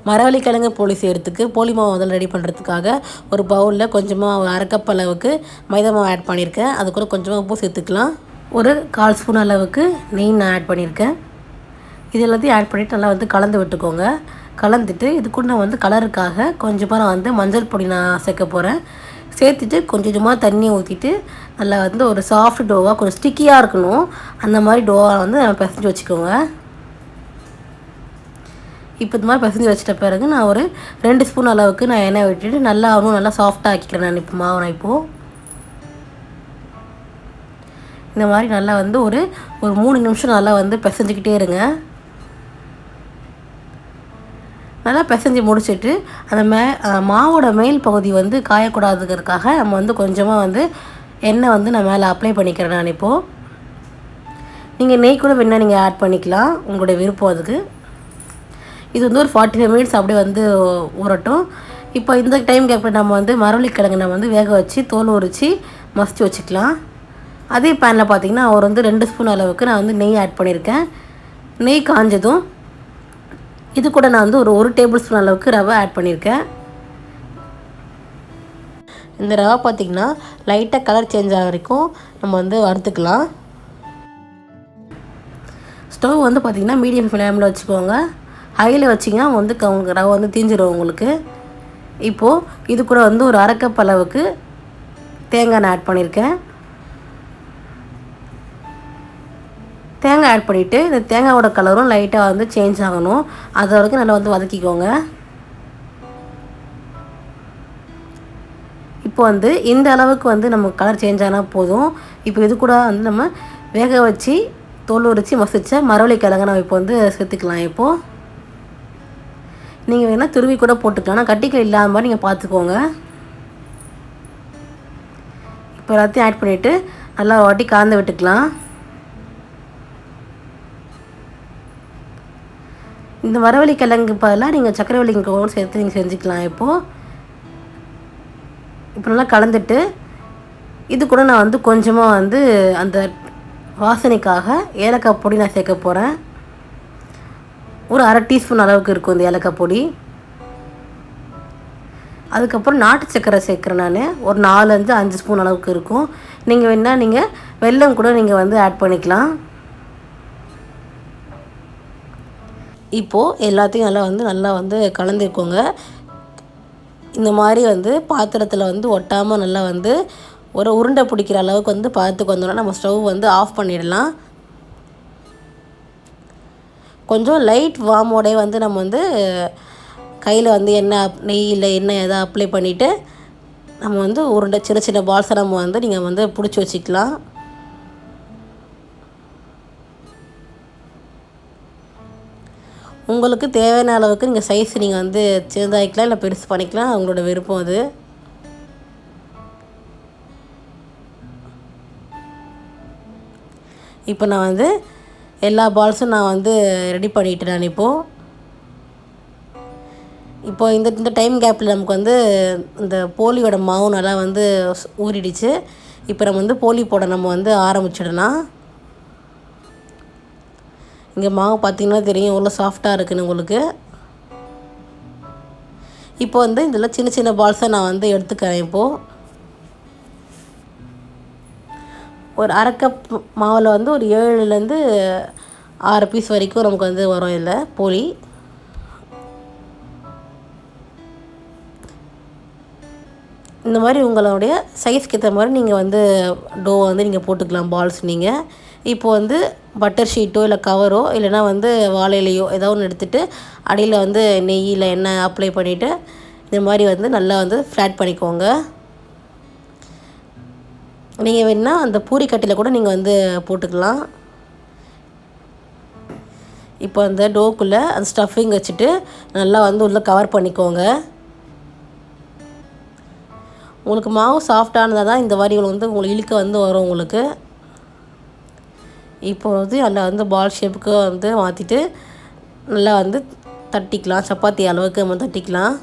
மரவள்ளிக்கிழங்கு போலி செய்கிறதுக்கு போலி மாவு முதல்ல ரெடி பண்ணுறதுக்காக ஒரு பவுலில் கொஞ்சமாக ஒரு அரை கப் அளவுக்கு மைதா மாவு ஆட் பண்ணியிருக்கேன். அது கூட கொஞ்சமாக உப்பு சேர்த்துக்கலாம். ஒரு 1/4 ஸ்பூன் அளவுக்கு நெய் நான் ஆட் பண்ணியிருக்கேன். இது எல்லாத்தையும் ஆட் பண்ணிவிட்டு நல்லா வந்து கலந்து விட்டுக்கோங்க. கலந்துட்டு இது கூட நான் வந்து கலருக்காக கொஞ்சமாக நான் வந்து மஞ்சள் பொடி நான் சேர்க்க போகிறேன். சேர்த்துட்டு கொஞ்சமாக தண்ணி ஊற்றிட்டு நல்லா வந்து ஒரு சாஃப்ட் டோவாக கொஞ்சம் ஸ்டிக்கியாக இருக்கணும். அந்த மாதிரி டோவாக வந்து நம்ம பிசைஞ்சு வச்சுக்கோங்க. இப்போ இது மாதிரி பிசைஞ்சு வச்சிட்ட பிறகு நான் ஒரு 2 ஸ்பூன் அளவுக்கு நான் எண்ணெய் விட்டுட்டு நல்லா சாஃப்டாக ஆக்கிக்கிறேன். நான் இப்போ மாவு இப்போது இந்த மாதிரி நல்லா வந்து ஒரு 3 நிமிஷம் நல்லா வந்து பிசைஞ்சிக்கிட்டே இருங்க. நல்லா பிசைஞ்சு முடிச்சுட்டு அந்த மாவோட மேல் பகுதி வந்து காயக்கூடாதுங்கிறதுக்காக நம்ம வந்து கொஞ்சமாக வந்து எண்ணெய் வந்து நான் மேலே அப்ளை பண்ணிக்கிறேன். நான் இப்போது நீங்கள் நெய் கூட வேணால் நீங்கள் ஆட் பண்ணிக்கலாம், உங்களுடைய விருப்பம் அதுக்கு. இது வந்து ஒரு 45 மினிட்ஸ் அப்படியே வந்து ஊறட்டும். இப்போ இந்த டைம் கேப்பில் நம்ம வந்து மரவள்ளிக்கிழங்கு நம்ம வந்து வேக வச்சு தோல் உரித்து மசித்து வச்சுக்கலாம். அதே பேனில் பார்த்திங்கன்னா ஒரு வந்து 2 ஸ்பூன் அளவுக்கு நான் வந்து நெய் ஆட் பண்ணியிருக்கேன். நெய் காஞ்சதும் இது கூட நான் வந்து ஒரு டேபிள் ஸ்பூன் அளவுக்கு ரவை ஆட் பண்ணியிருக்கேன். இந்த ரவை பார்த்திங்கன்னா லைட்டாக கலர் சேஞ்ச் ஆகிற வரைக்கும் நம்ம வந்து வறுத்துக்கலாம். ஸ்டவ் வந்து பார்த்திங்கன்னா மீடியம் ஃப்ளேமில் வச்சுக்கோங்க. ஹையில் வச்சிங்கன்னா வந்து ரவை வந்து தீஞ்சிடும் உங்களுக்கு. இப்போது இது கூட வந்து ஒரு அரை கப் அளவுக்கு தேங்காய் நான் ஆட் பண்ணியிருக்கேன். தேங்காய் ஆட் பண்ணிவிட்டு இந்த தேங்காயோட கலரும் லைட்டாக வந்து சேஞ்ச் ஆகணும். அது வரைக்கும் நல்லா வந்து வதக்கிக்கோங்க. இப்போ வந்து இந்த அளவுக்கு வந்து நம்ம கலர் சேஞ்ச் ஆனால் போதும். இப்போ இது கூட வந்து நம்ம வேக வச்சு தோல் உரித்து மசித்த மரவள்ளிக்கிழங்கு நம்ம இப்போ வந்து சேர்த்துக்கலாம். இப்போது நீங்கள் வேணால் துருவி கூட போட்டுக்கலாம். ஆனால் கட்டிகள் இல்லாத மாதிரி நீங்கள் பார்த்துக்கோங்க. இப்போ எல்லாத்தையும் ஆட் பண்ணிவிட்டு நல்லா வாட்டி கலந்து விட்டுக்கலாம். இந்த மரவள்ளிக்கிழங்கு பதிலாக நீங்கள் சக்கரவள்ளி கிழங்கு சேர்த்து நீங்கள் செஞ்சுக்கலாம். இப்போ நல்லா கலந்துட்டு இது கூட நான் வந்து கொஞ்சமாக வந்து அந்த வாசனைக்காக ஏலக்காய் பொடி நான் சேர்க்க போகிறேன். ஒரு அரை டீஸ்பூன் அளவுக்கு இருக்கும் இந்த ஏலக்காய் பொடி. அதுக்கப்புறம் நாட்டு சர்க்கரை சேர்க்குறேன். நான் ஒரு 4-5 ஸ்பூன் அளவுக்கு இருக்கும். நீங்கள் வேணால் நீங்கள் வெல்லம் கூட நீங்கள் வந்து ஆட் பண்ணிக்கலாம். இப்போது எல்லாத்தையும் நல்லா வந்து கலந்துக்கோங்க. இந்த மாதிரி வந்து பாத்திரத்தில் வந்து ஒட்டாமல் நல்லா வந்து ஒரு உருண்டை பிடிக்கிற அளவுக்கு வந்து பார்த்துக்கு வந்தோன்னா நம்ம ஸ்டவ் வந்து ஆஃப் பண்ணிடலாம். கொஞ்சம் லைட் வார்மோடே வந்து நம்ம வந்து கையில் வந்து நெய் இல்லை எண்ணெய் எதாவது அப்ளை பண்ணிவிட்டு நம்ம வந்து உருண்டை சின்ன சின்ன பால்ஸை நம்ம வந்து நீங்கள் வந்து பிடிச்சி வச்சுக்கலாம். உங்களுக்கு தேவையான அளவுக்கு நீங்கள் சைஸ் நீங்கள் வந்து சின்னதாகிக்கலாம் இல்லை பெருசு பண்ணிக்கலாம், உங்களோட விருப்பம் அது. இப்போ நான் வந்து எல்லா பால்ஸும் நான் வந்து ரெடி பண்ணிவிட்டேன். நான் இப்போது இந்த டைம் கேப்பில் நமக்கு வந்து இந்த போலியோட மாவு நல்லா வந்து ஊறிடுச்சு. இப்போ நம்ம வந்து போலி போட நம்ம வந்து ஆரம்பிச்சிடலாம். இங்கே மாவு பார்த்திங்கன்னா தெரியும் எவ்வளோ சாஃப்டாக இருக்குன்னு உங்களுக்கு. இப்போ வந்து இதில் சின்ன சின்ன பால்ஸை நான் வந்து எடுத்துக்கிறேன். இப்போது ஒரு அரை கப் மாவில் வந்து ஒரு 7லேருந்து 6 பீஸ் வரைக்கும் நமக்கு வந்து வரும் இதில் போலி. இந்த மாதிரி உங்களுடைய சைஸ்க்கு ஏற்ற மாதிரி நீங்கள் வந்து டோ வந்து நீங்கள் போட்டுக்கலாம் பால்ஸ். நீங்கள் இப்போ வந்து பட்டர் ஷீட்டோ இல்லை கவரோ இல்லைனா வந்து வாழை இலையோ ஏதோ ஒன்று எடுத்துகிட்டு அடியில் வந்து நெய் இல்லை எண்ணெய் அப்ளை பண்ணிவிட்டு இந்த மாதிரி வந்து நல்லா வந்து ஃப்ளாட் பண்ணிக்கோங்க. நீங்கள் வேணால் அந்த பூரிக்கட்டையில் கூட நீங்கள் வந்து போட்டுக்கலாம். இப்போ அந்த டோக்குள்ளே அந்த ஸ்டஃபிங் வச்சுட்டு நல்லா வந்து உள்ளே கவர் பண்ணிக்கோங்க. உங்களுக்கு மாவு சாஃப்டானதாக தான் இந்த மாதிரி வந்து உங்களுக்கு இழுக்க வந்து வரும் உங்களுக்கு. இப்போ வந்து அதில் வந்து பால் ஷேப்புக்கு வந்து மாற்றிட்டு நல்லா வந்து தட்டிக்கலாம். சப்பாத்தி அளவுக்கு நம்ம தட்டிக்கலாம்.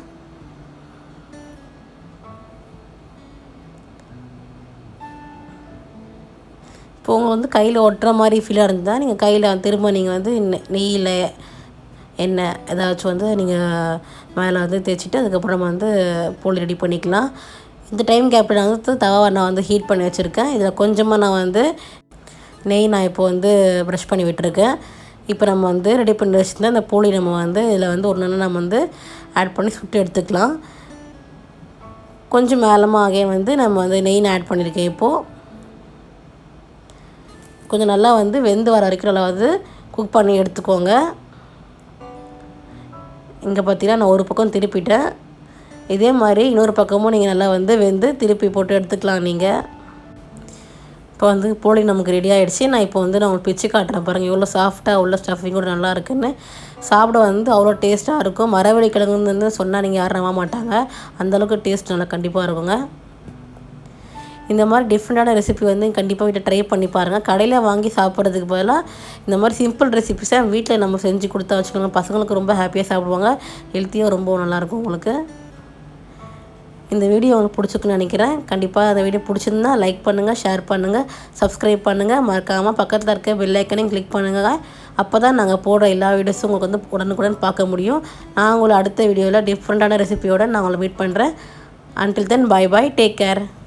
இப்போ உங்களுக்கு வந்து கையில் ஒட்டுற மாதிரி ஃபீலாக இருந்தால் நீங்கள் கையில் திரும்ப நீங்கள் வந்து நெய்யில் எண்ணெய் ஏதாச்சும் வந்து நீங்கள் மேலே வந்து தேய்ச்சிட்டு அதுக்கப்புறம் வந்து போலி ரெடி பண்ணிக்கலாம். இந்த டைம் கேப்பில் நான் வந்து தவாவை நான் வந்து ஹீட் பண்ணி வச்சுருக்கேன். இதில் கொஞ்சமாக நான் வந்து நெய் நான் இப்போ வந்து ப்ரஷ் பண்ணி விட்டுருக்கேன். இப்போ நம்ம வந்து ரெடி பண்ணி வச்சுருந்தா அந்த போலி நம்ம வந்து இதில் வந்து ஒன்று நம்ம வந்து ஆட் பண்ணி சுட்டு எடுத்துக்கலாம். கொஞ்சம் மேலமாக வந்து நம்ம வந்து நெய் ஆட் பண்ணியிருக்கேன். இப்போது கொஞ்சம் நல்லா வந்து வெந்து வர வரைக்கும் நல்லா வந்து குக் பண்ணி எடுத்துக்கோங்க. இங்கே பார்த்தீங்கன்னா நான் ஒரு பக்கம் திருப்பிட்டேன். இதே மாதிரி இன்னொரு பக்கமும் நீங்கள் நல்லா வந்து வெந்து திருப்பி போட்டு எடுத்துக்கலாம். நீங்கள் இப்போ வந்து போலி நமக்கு ரெடி ஆகிடுச்சு. நான் இப்போ வந்து நான் உங்களுக்கு பிச்சு காட்டுறேன் பாருங்கள், எவ்வளோ சாஃப்டாக உள்ள ஸ்டஃபிங் கூட நல்லா இருக்குன்னு. சாப்பிட வந்து அவ்வளோ டேஸ்ட்டாக இருக்கும். மரவள்ளி கிழங்குன்னு வந்து சொன்னால் நீங்கள் யாரும் நம்ப மாட்டாங்க, அந்தளவுக்கு டேஸ்ட் நல்லா கண்டிப்பாக இருக்குங்க. இந்த மாதிரி டிஃப்ரெண்ட்டான ரெசிபி வந்து கண்டிப்பாக வீட்டில் ட்ரை பண்ணி பாருங்கள். கடையில் வாங்கி சாப்பிட்றதுக்கு பதிலாக இந்த மாதிரி சிம்பிள் ரெசிபிஸை வீட்டில் நம்ம செஞ்சு கொடுத்தா வச்சுக்கோங்க, பசங்களுக்கு ரொம்ப ஹாப்பியாக சாப்பிடுவாங்க. ஹெல்த்தியாக ரொம்ப நல்லாயிருக்கும் உங்களுக்கு. இந்த வீடியோ உங்களுக்கு பிடிச்சிருக்குன்னு நினைக்கிறேன். கண்டிப்பாக அந்த வீடியோ பிடிச்சிருந்தா லைக் பண்ணுங்கள், ஷேர் பண்ணுங்கள், சப்ஸ்கிரைப் பண்ணுங்கள். மறக்காமல் பக்கத்தில் இருக்க பெல் ஐக்கனையும் கிளிக் பண்ணுங்கள். அப்போ தான் நாங்கள் போடுற எல்லா வீடியோஸும் உங்களுக்கு வந்து உடனுக்குடன் பார்க்க முடியும். நான் உங்களை அடுத்த வீடியோவில் டிஃப்ரெண்ட்டான ரெசிபியோடு நான் உங்களை மீட் பண்ணுறேன். Until then, bye bye, take care.